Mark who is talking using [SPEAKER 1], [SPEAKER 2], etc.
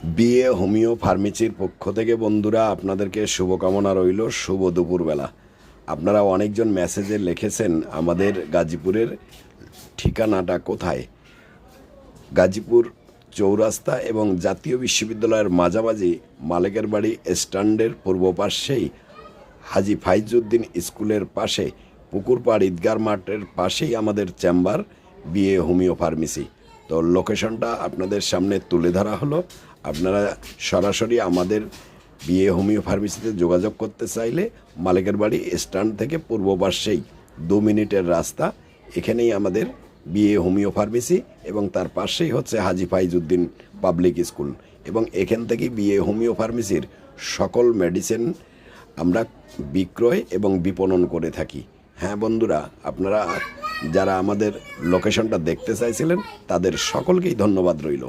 [SPEAKER 1] BA homeo ফার্মেসির পক্ষ থেকে বন্ধুরা আপনাদেরকে শুভকামনা রইল। শুভ দুপুরবেলা। আপনারা অনেকজন মেসেজে লিখেছেন আমাদের গাজীপুরের ঠিকানাটা কোথায়। গাজীপুর চৌরাস্তা এবং জাতীয় বিশ্ববিদ্যালয়ের মাঝামাঝি মালেকের বাড়ি স্ট্যান্ডের পূর্ব পাশেই হাজী ফাইজউদ্দিন স্কুলের পাশে পুকুরপাড় ঈদগার মাঠের পাশেই আমাদের চেম্বার বিএ হোমিও ফার্মেসি। তো লোকেশনটা আপনাদের সামনে তুলে ধরা হলো। আপনারা সরাসরি আমাদের বিএ হোমিও ফার্মেসিতে যোগাযোগ করতে চাইলে মালিকের বাড়ি স্ট্যান্ড থেকে পূর্ব পাশেই 2 মিনিটের রাস্তা। এখানেই আমাদের বিএ হোমিও ফার্মেসি এবং তার পাশেই হচ্ছে হাজী ফাইজউদ্দিন পাবলিক স্কুল। এবং এখান থেকেই বিএ হোমিও ফার্মেসির সকল মেডিসিন আমরা বিক্রয় এবং বিপণন করে থাকি। হ্যাঁ বন্ধুরা, আপনারা যারা আমাদের লোকেশনটা দেখতে চাইছিলেন তাদের সকলকেই ধন্যবাদ রইল।